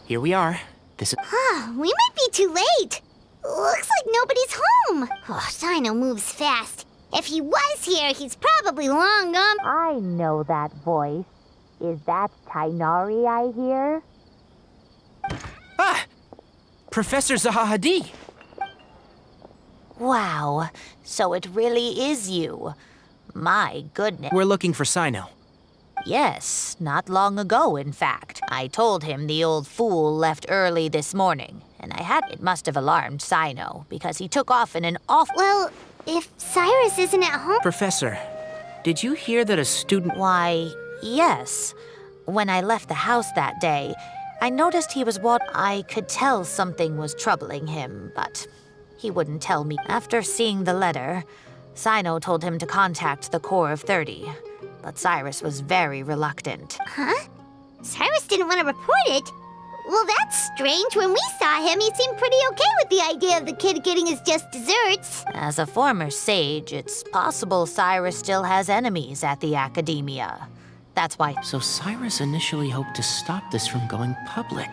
here we are. This is... We might be too late. Looks like nobody's home. Oh, Sino moves fast. If he was here, he's probably long gone. I know that voice. Is that Tainari I hear? Ah! Professor Zaha Hadid! Wow, so it really is you. My goodness. We're looking for Sino. Yes, not long ago, in fact. I told him the old fool left early this morning, and it must have alarmed Sino, because he took off in an awful... Well, if Cyrus isn't at home... Professor, did you hear that a student... Why, yes. When I left the house that day, I noticed he was I could tell something was troubling him, but he wouldn't tell me. After seeing the letter, Sino told him to contact the Core of 30, but Cyrus was very reluctant. Huh? Cyrus didn't want to report it? Well, that's strange. When we saw him, he seemed pretty okay with the idea of the kid getting his just desserts. As a former sage, it's possible Cyrus still has enemies at the Academia. That's why... So Cyrus initially hoped to stop this from going public.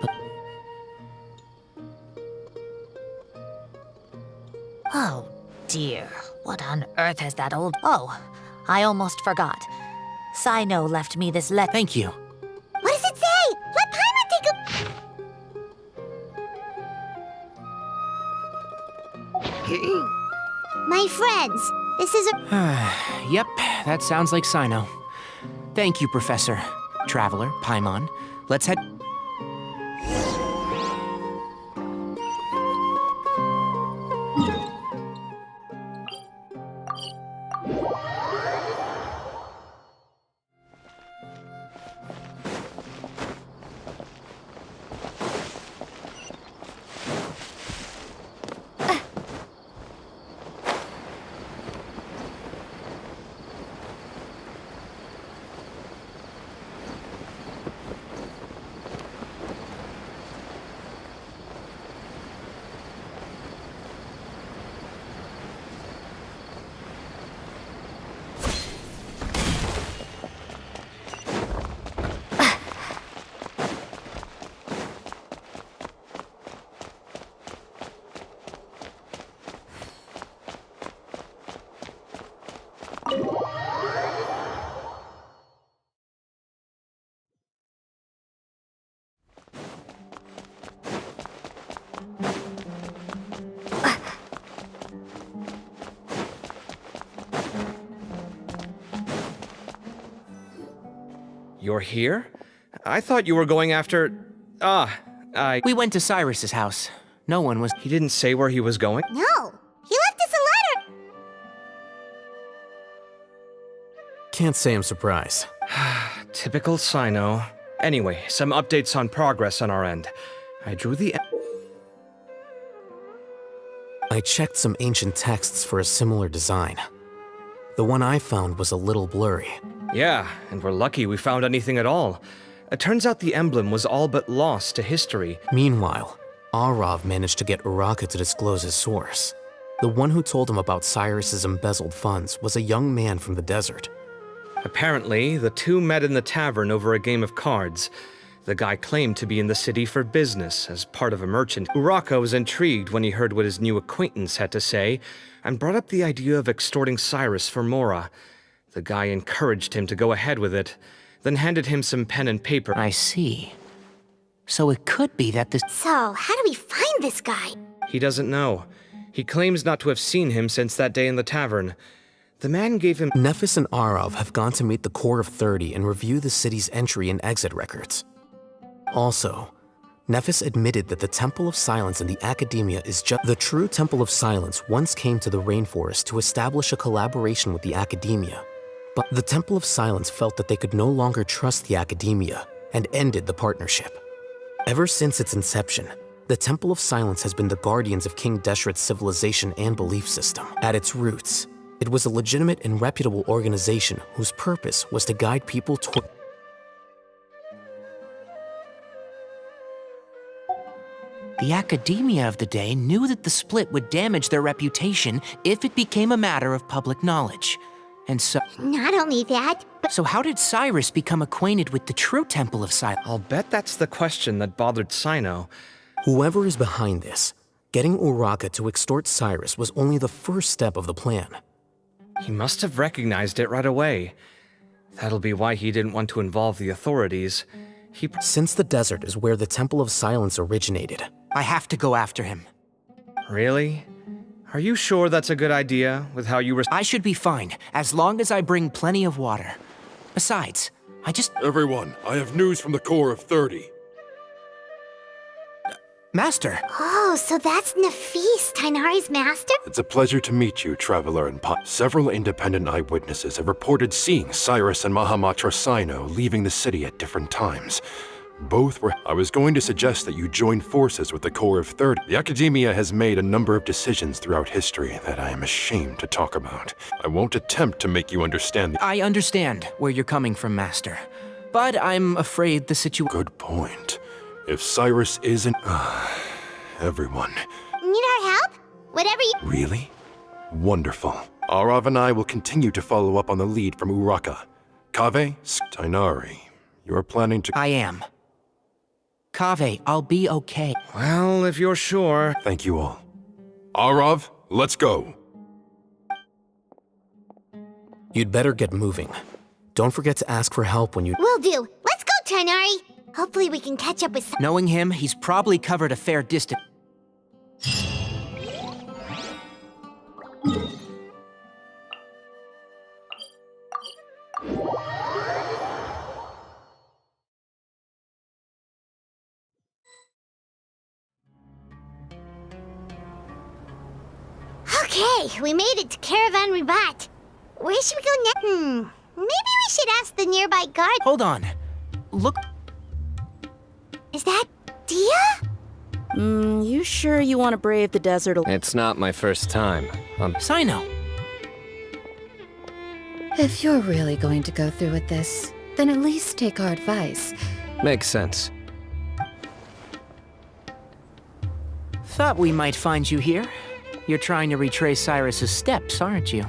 But... Oh, dear. What on earth has that old... Oh, I almost forgot. Sino left me this letter. Thank you. What does it say? Let Paimon take a... My friends, this is a... Yep, that sounds like Sino. Thank you, Professor. Traveler, Paimon. Let's head... You're here? I thought you were going after... We went to Cyrus's house. No one was... He didn't say where he was going? No, he left us a letter. Can't say I'm surprised. Typical Sino. Anyway, some updates on progress on our end. I drew the... I checked some ancient texts for a similar design. The one I found was a little blurry. Yeah, and we're lucky we found anything at all. It turns out the emblem was all but lost to history. Meanwhile, Arav managed to get Uraka to disclose his source. The one who told him about Cyrus's embezzled funds was a young man from the desert. Apparently, the two met in the tavern over a game of cards. The guy claimed to be in the city for business as part of a merchant. Uraka was intrigued when he heard what his new acquaintance had to say and brought up the idea of extorting Cyrus for Mora. The guy encouraged him to go ahead with it, then handed him some pen and paper. I see. So it could be that this... So, how do we find this guy? He doesn't know. He claims not to have seen him since that day in the tavern. The man gave him... Nephis and Arav have gone to meet the Core of 30 and review the city's entry and exit records. Also, Nephis admitted that the Temple of Silence in the Academia is just... The true Temple of Silence once came to the rainforest to establish a collaboration with the Academia. But the Temple of Silence felt that they could no longer trust the Academia and ended the partnership. Ever since its inception, the Temple of Silence has been the guardians of King Deshret's civilization and belief system. At its roots, it was a legitimate and reputable organization whose purpose was to guide people toward... The Academia of the day knew that the split would damage their reputation if it became a matter of public knowledge. And so... Not only that, but So how did Cyrus become acquainted with the true Temple of Silence? I'll bet that's the question that bothered Sino. Whoever is behind this, getting Uraka to extort Cyrus was only the first step of the plan. He must have recognized it right away. That'll be why he didn't want to involve the authorities. Since the desert is where the Temple of Silence originated, I have to go after him. Really? Are you sure that's a good idea, with how you were— I should be fine, as long as I bring plenty of water. Besides, Everyone, I have news from the core of 30. Master! oh, so that's Nafis, Tainari's master? It's a pleasure to meet you, Traveler and Several independent eyewitnesses have reported seeing Cyrus and Mahamatra Sino leaving the city at different times. Both were— I was going to suggest that you join forces with the core of 30. The Academia has made a number of decisions throughout history that I am ashamed to talk about. I won't attempt to make you understand I understand where you're coming from, Master. But I'm afraid the situation... Good point. If Cyrus isn't— everyone. Need our help? Whatever you... Really? Wonderful. Arav and I will continue to follow up on the lead from Uraka. Kaveh, Tainari, you are planning to— I am. Kaveh, I'll be okay. Well, if you're sure. Thank you all. Arav, let's go. you'd better get moving. Don't forget to ask for help when you— Will do. Let's go, Tainari. Hopefully we can catch up with some... Knowing him, he's probably covered a fair distance. Okay, we made it to Caravan Ribat. Where should we go next? Maybe we should ask the nearby guard. Hold on. Look. Is that Dia? You sure you want to brave the desert? It's not my first time. Sino. If you're really going to go through with this, then at least take our advice. Makes sense. Thought we might find you here. You're trying to retrace Cyrus's steps, aren't you?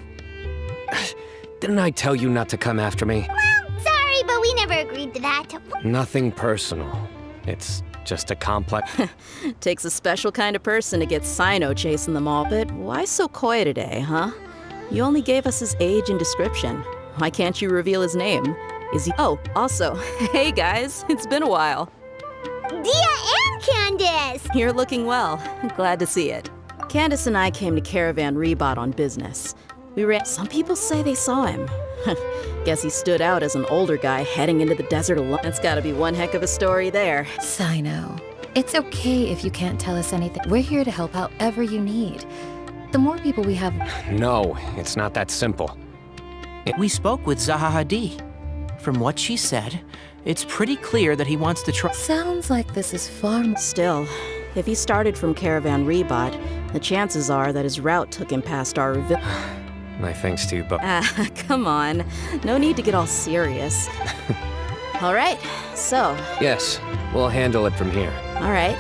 Didn't I tell you not to come after me? Sorry, but we never agreed to that. Nothing personal. It's just a complex... Takes a special kind of person to get Sino chasing them all. But why so coy today, huh? You only gave us his age and description. Why can't you reveal his name? Is he— Oh, also, hey guys, it's been a while. Dia and Candace! You're looking well. Glad to see it. Candace and I came to Caravan Ribat on business. Some people say they saw him. Guess he stood out as an older guy heading into the desert alone. That's gotta be one heck of a story there. Sino, it's okay if you can't tell us anything. We're here to help however you need. The more people we have... No, it's not that simple. We spoke with Zaha Hadid. From what she said, it's pretty clear that he wants to try... Sounds like this is far more... Still, if he started from Caravan Ribat, the chances are that his route took him past our... My thanks to you, but... Come on. No need to get all serious. All right, so... Yes, we'll handle it from here. All right,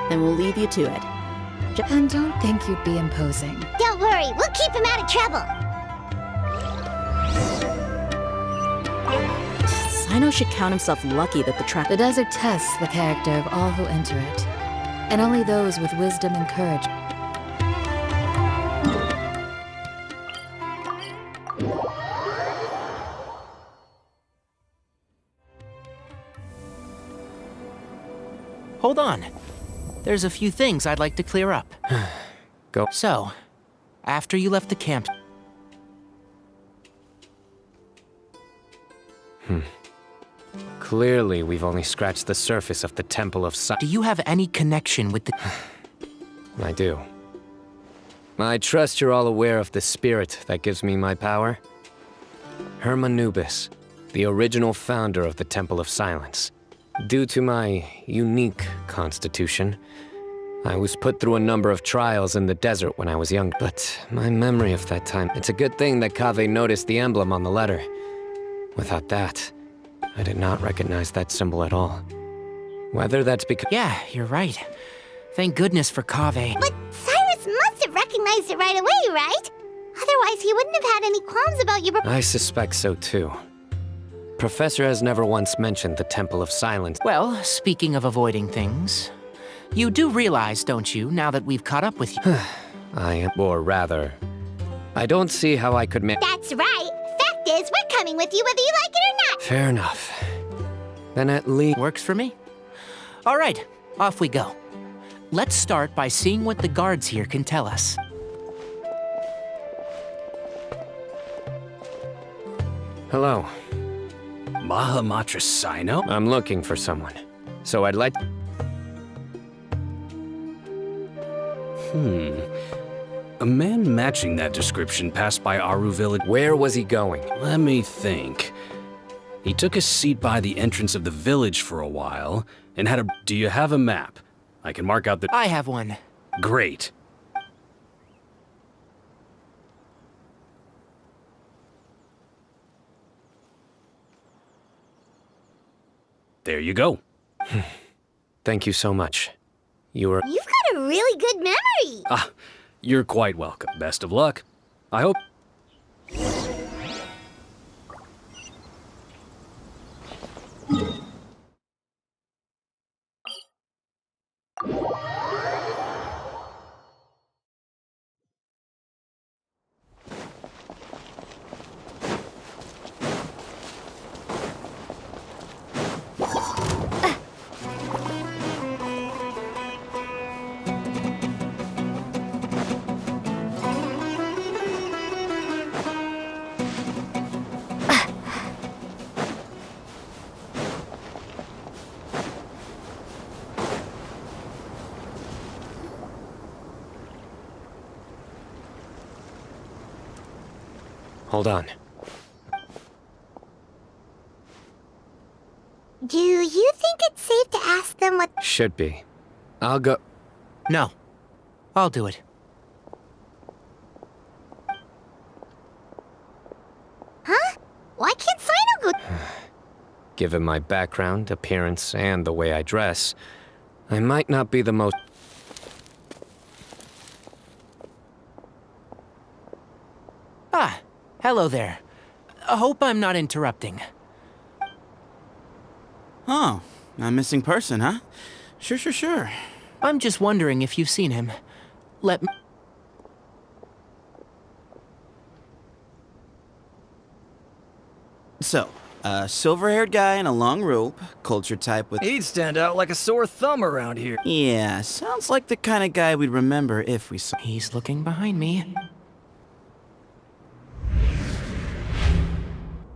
then we'll leave you to it. And don't think you'd be imposing. Don't worry, we'll keep him out of trouble. Sino should count himself lucky that the trap... The desert tests the character of all who enter it, and only those with wisdom and courage. Hold on. There's a few things I'd like to clear up. Go. So, after you left the camp... Clearly, we've only scratched the surface of the Temple of Do you have any connection with the... I do. I trust you're all aware of the spirit that gives me my power. Hermanubis, the original founder of the Temple of Silence. Due to my unique constitution, I was put through a number of trials in the desert when I was young, but my memory of that time... It's a good thing that Kaveh noticed the emblem on the letter. Without that, I did not recognize that symbol at all. Whether that's because... Yeah, you're right. Thank goodness for Kaveh. But Cyrus must have recognized it right away, right? Otherwise, he wouldn't have had any qualms about you. I suspect so too. Professor has never once mentioned the Temple of Silence. Well, speaking of avoiding things, you do realize, don't you, now that we've caught up with you? I am, or rather, I don't see how I could That's right. Fact is, we're coming with you whether you like it or not. Fair enough. Then at least... Works for me. All right, off we go. Let's start by seeing what the guards here can tell us. Hello. Mahamatra Sino? I'm looking for someone. So I'd like... A man matching that description passed by Aru village. Where was he going? Let me think. He took a seat by the entrance of the village for a while, and had a... Do you have a map? I can mark out the... I have one. Great. There you go. Thank you so much. You were... You've got a really good memory. Ah, you're quite welcome. Best of luck. I hope... Hold on. Do you think it's safe to ask them what... Should be. I'll go... No, I'll do it. Huh? Why can't Sino go... Given my background, appearance, and the way I dress, I might not be the most... Ah, hello there. I hope I'm not interrupting. Oh, a missing person, huh? Sure. I'm just wondering if you've seen him. Let me... So, a silver-haired guy in a long robe, culture type with... He'd stand out like a sore thumb around here. Yeah, sounds like the kind of guy we'd remember if we saw... He's looking behind me.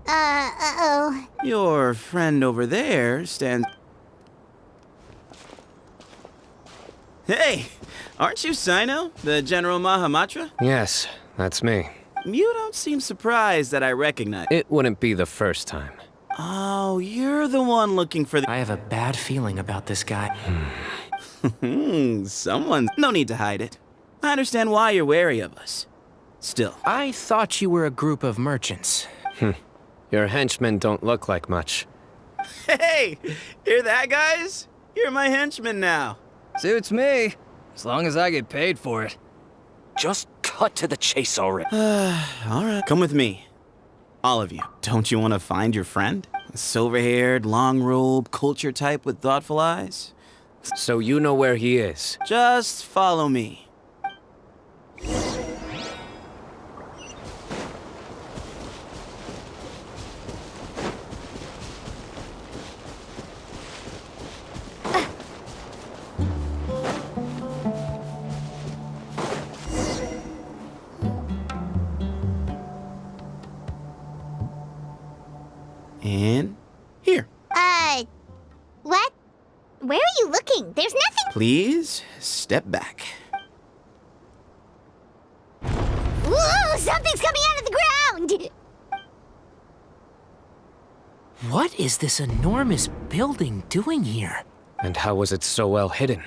Uh-oh. Your friend over there stands... Hey! Aren't you Sino, the General Mahamatra? Yes, that's me. You don't seem surprised that I recognize... It wouldn't be the first time. Oh, you're the one looking for the... I have a bad feeling about this guy. Someone's... No need to hide it. I understand why you're wary of us. Still. I thought you were a group of merchants. Your henchmen don't look like much. Hey! Hear that, guys? You're my henchman now. Suits me, as long as I get paid for it. Just cut to the chase already. All right. Come with me. All of you. Don't you want to find your friend? A silver-haired, long-robe, culture type with thoughtful eyes? So you know where he is? Just follow me. And here. What? Where are you looking? There's nothing... Please, step back. Whoa! Something's coming out of the ground! What is this enormous building doing here? And how was it so well hidden?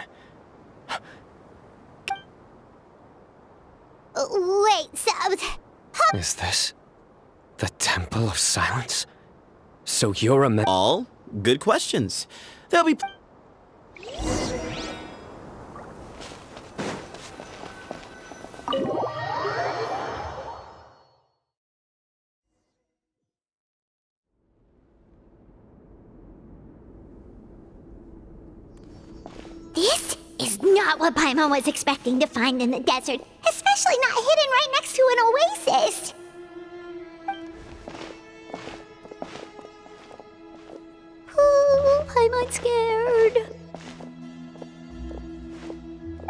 Wait, so... Is this the Temple of Silence? So you're a man. All good questions. They'll be... This is not what Paimon was expecting to find in the desert, especially not hidden right next to an oasis. Ooh, Paimon's scared.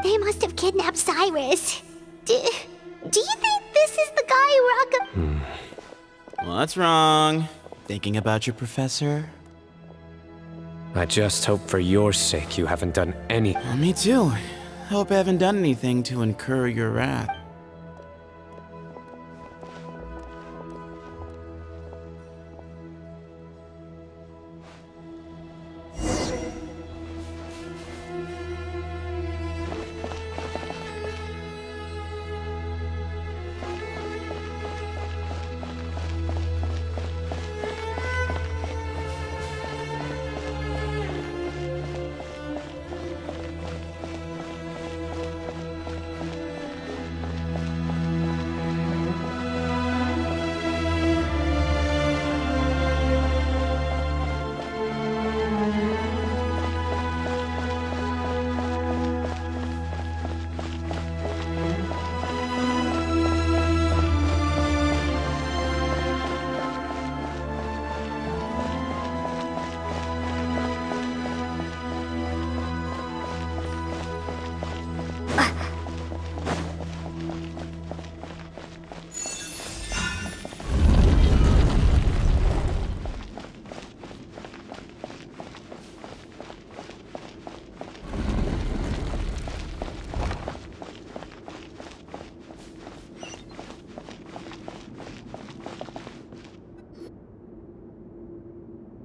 They must have kidnapped Cyrus. Do you think this is the guy Uraka... What's wrong? Thinking about your professor? I just hope for your sake you haven't done any. Me too. Hope I haven't done anything to incur your wrath.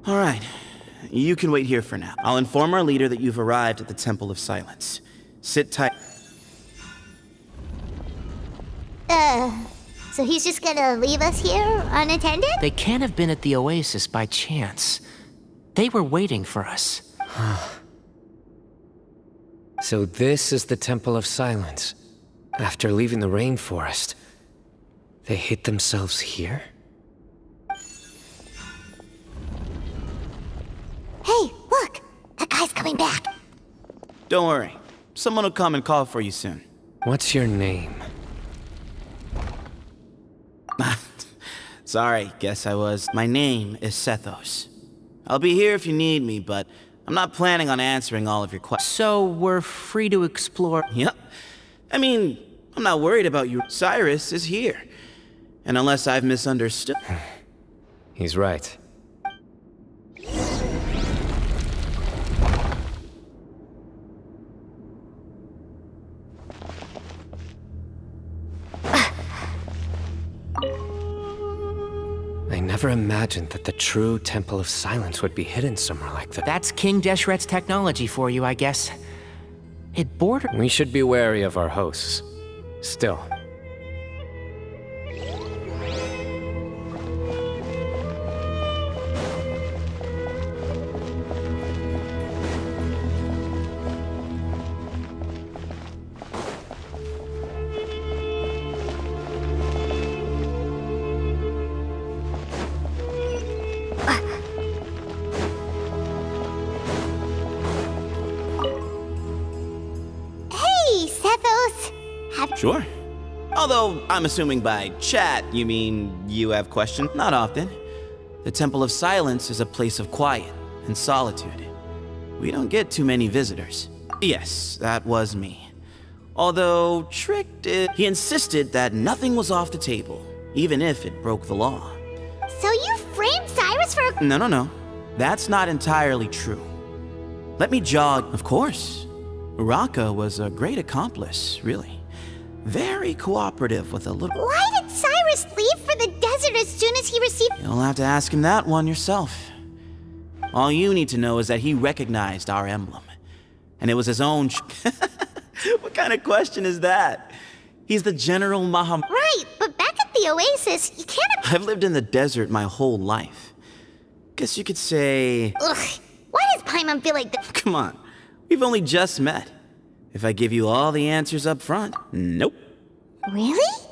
All right. You can wait here for now. I'll inform our leader that you've arrived at the Temple of Silence. Sit tight. So he's just gonna leave us here unattended? They can't have been at the oasis by chance. They were waiting for us. So this is the Temple of Silence. After leaving the rainforest, they hid themselves here? Hey, look! That guy's coming back. Don't worry. Someone will come and call for you soon. What's your name? Sorry, guess I was. My name is Sethos. I'll be here if you need me, but I'm not planning on answering all of your questions. So we're free to explore. Yep. I mean, I'm not worried about you. Cyrus is here. And unless I've misunderstood... He's right. I never imagined that the true Temple of Silence would be hidden somewhere like that. That's King Deshret's technology for you, I guess. It borders... We should be wary of our hosts. Still. Sure. Although, I'm assuming by chat, you mean you have questions? Not often. The Temple of Silence is a place of quiet and solitude. We don't get too many visitors. Yes, that was me. Although, Trick did... He insisted that nothing was off the table, even if it broke the law. So you framed Cyrus for... No. That's not entirely true. Let me jog... Of course. Uraka was a great accomplice, really. Very cooperative with a little... Why did Cyrus leave for the desert as soon as he received... You'll have to ask him that one yourself. All you need to know is that he recognized our emblem. And it was his own... What kind of question is that? He's the General Maham... Right, but back at the oasis, you can't... I've lived in the desert my whole life. Guess you could say... Ugh, why does Paimon feel like that? Come on, we've only just met. If I give you all the answers up front, nope. Really?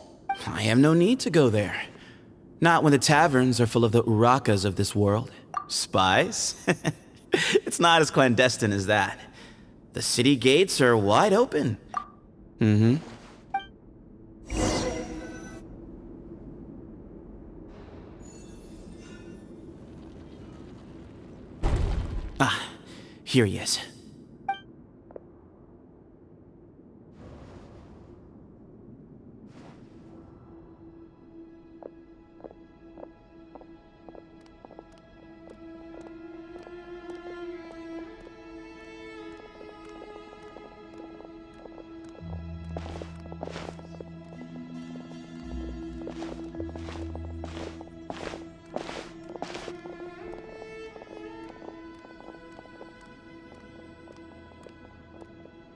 I have no need to go there. Not when the taverns are full of the Urakas of this world. Spies? It's not as clandestine as that. The city gates are wide open. Mm-hmm. Ah, here he is.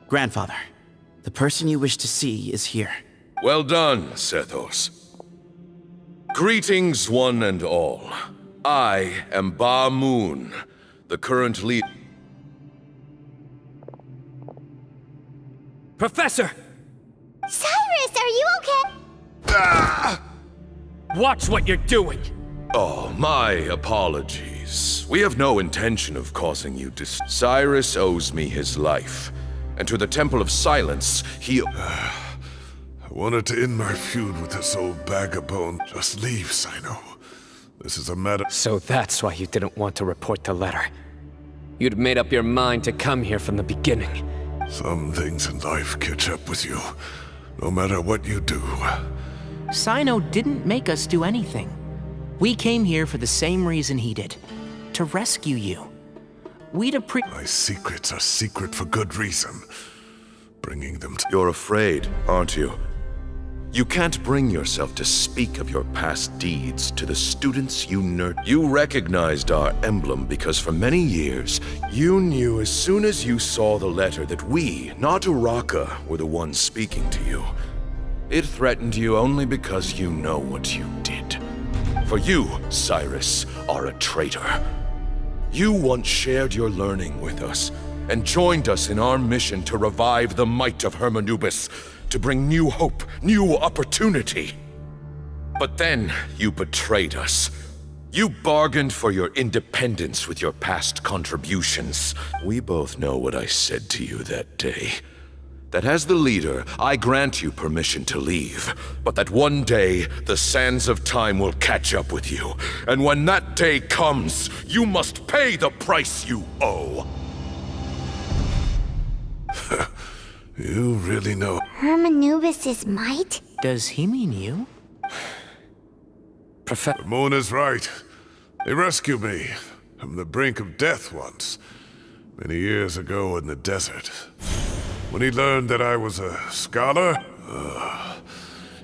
Grandfather, the person you wish to see is here. Well done, Sethos. Greetings, one and all. I am Ba Moon, the current lead. Professor! Cyrus, are you okay? Ah! Watch what you're doing! Oh, my apologies. We have no intention of causing you Cyrus owes me his life. And to the Temple of Silence, he... I wanted to end my feud with this old bag of bone. Just leave, Sino. This is a matter... So that's why you didn't want to report the letter. You'd made up your mind to come here from the beginning. Some things in life catch up with you, no matter what you do. Sino didn't make us do anything. We came here for the same reason he did. To rescue you. My secrets are secret for good reason. Bringing them to... You're afraid, aren't you? You can't bring yourself to speak of your past deeds to the students you nurtured. You recognized our emblem because for many years, you knew as soon as you saw the letter that we, not Uraka, were the ones speaking to you. It threatened you only because you know what you did. For you, Cyrus, are a traitor. You once shared your learning with us, and joined us in our mission to revive the might of Hermanubis, to bring new hope, new opportunity. But then you betrayed us. You bargained for your independence with your past contributions. We both know what I said to you that day. That as the leader, I grant you permission to leave, but that one day, the sands of time will catch up with you. And when that day comes, you must pay the price you owe. You really know... Hermanubis' might? Does he mean you? The moon is right. He rescued me from the brink of death once, many years ago in the desert. When he learned that I was a scholar,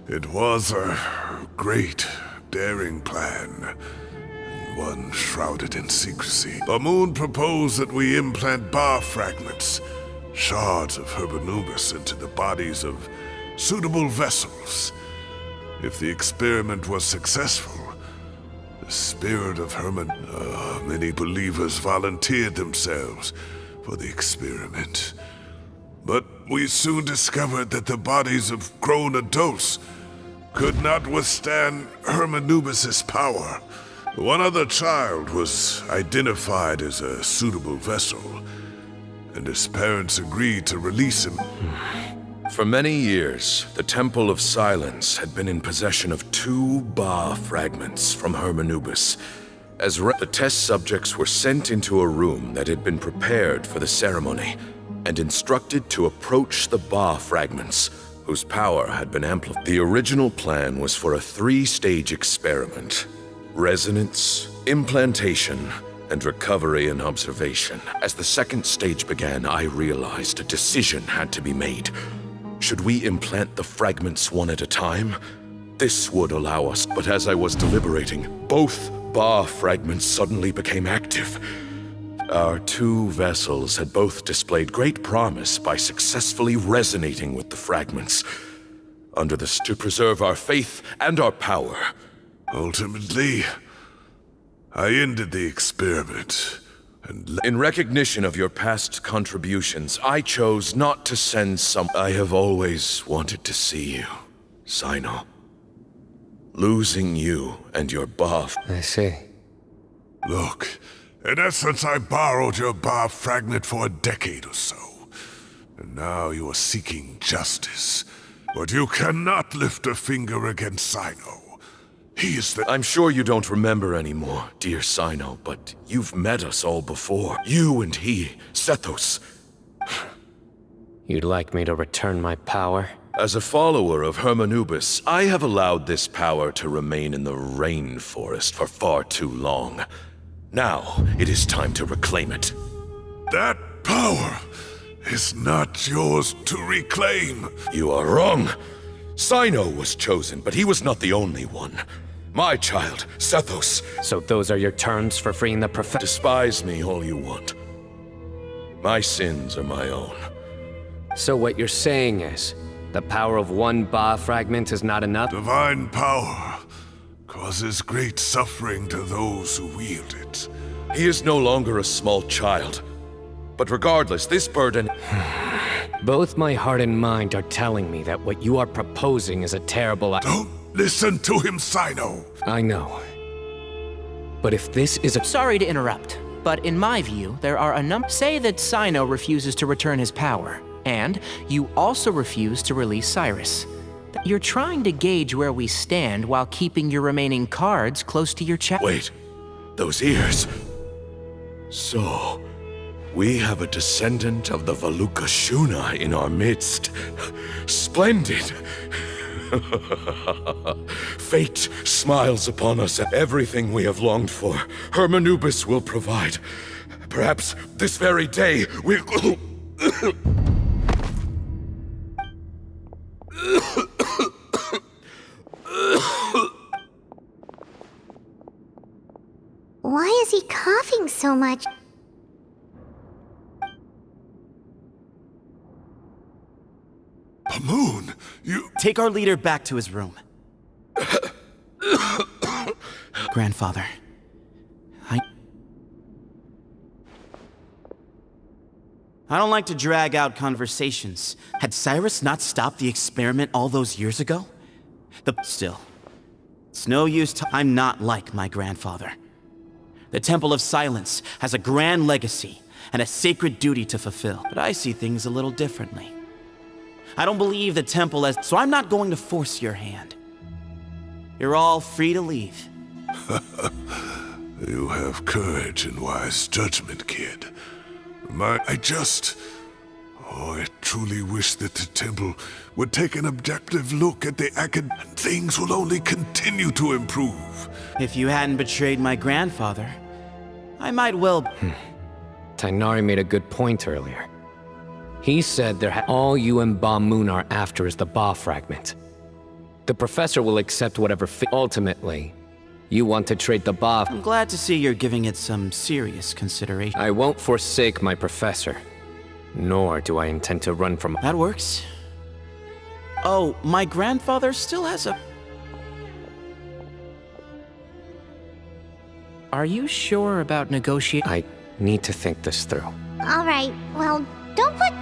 it was a great, daring plan, and one shrouded in secrecy. The moon proposed that we implant bar fragments, shards of Hermanubis, into the bodies of suitable vessels. If the experiment was successful, the spirit of many believers volunteered themselves for the experiment. But we soon discovered that the bodies of grown adults could not withstand Hermanubis' power. One other child was identified as a suitable vessel, and his parents agreed to release him. For many years, the Temple of Silence had been in possession of 2 Ba fragments from Hermanubis. As the test subjects were sent into a room that had been prepared for the ceremony, and instructed to approach the Ba fragments, whose power had been amplified. The original plan was for a 3-stage experiment: resonance, implantation, and recovery and observation. As the 2nd stage began, I realized a decision had to be made. Should we implant the fragments one at a time? This would allow us, but as I was deliberating, both Ba fragments suddenly became active. Our 2 vessels had both displayed great promise by successfully resonating with the fragments, under the to preserve our faith and our power. Ultimately, I ended the experiment, and in recognition of your past contributions, I chose not to send some... I have always wanted to see you, Sino. Losing you and your Ba... I see. Look, in essence, I borrowed your Ba fragment for a decade or so. And now you are seeking justice. But you cannot lift a finger against Sino. He is the— I'm sure you don't remember anymore, dear Sino, but you've met us all before. You and he, Sethos. You'd like me to return my power? As a follower of Hermanubis, I have allowed this power to remain in the rainforest for far too long. Now, it is time to reclaim it. That power is not yours to reclaim. You are wrong. Sino was chosen, but he was not the only one. My child, Sethos. So those are your terms for freeing the professor? Despise me all you want. My sins are my own. So what you're saying is, the power of one Ba fragment is not enough? Divine power causes great suffering to those who wield it. He is no longer a small child. But regardless, this burden— Both my heart and mind are telling me that what you are proposing is a terrible— Don't listen to him, Sino. I know. But if this is a— Sorry to interrupt, but in my view, there are a number— Say that Sino refuses to return his power, and you also refuse to release Cyrus. You're trying to gauge where we stand while keeping your remaining cards close to your chest. Wait, those ears. So, we have a descendant of the Valukashuna in our midst. Splendid. Fate smiles upon us. Everything we have longed for, Hermanubis will provide. Perhaps this very day we'll— Why is he coughing so much? Pamoon, you— Take our leader back to his room. Grandfather, I don't like to drag out conversations. Had Cyrus not stopped the experiment all those years ago? Still, it's no use I'm not like my grandfather. The Temple of Silence has a grand legacy and a sacred duty to fulfill, but I see things a little differently. I don't believe the temple has— so I'm not going to force your hand. You're all free to leave. You have courage and wise judgment, kid. I truly wish that the temple would take an objective look at the and things will only continue to improve. If you hadn't betrayed my grandfather, I might well— Tainari made a good point earlier. He said all you and Ba Moon are after is the Ba fragment. The professor will accept whatever ultimately, you want to trade the Ba— I'm glad to see you're giving it some serious consideration. I won't forsake my professor, nor do I intend to run from— That works. Oh, my grandfather still has a— Are you sure about negotiating? I need to think this through. All right, well, don't put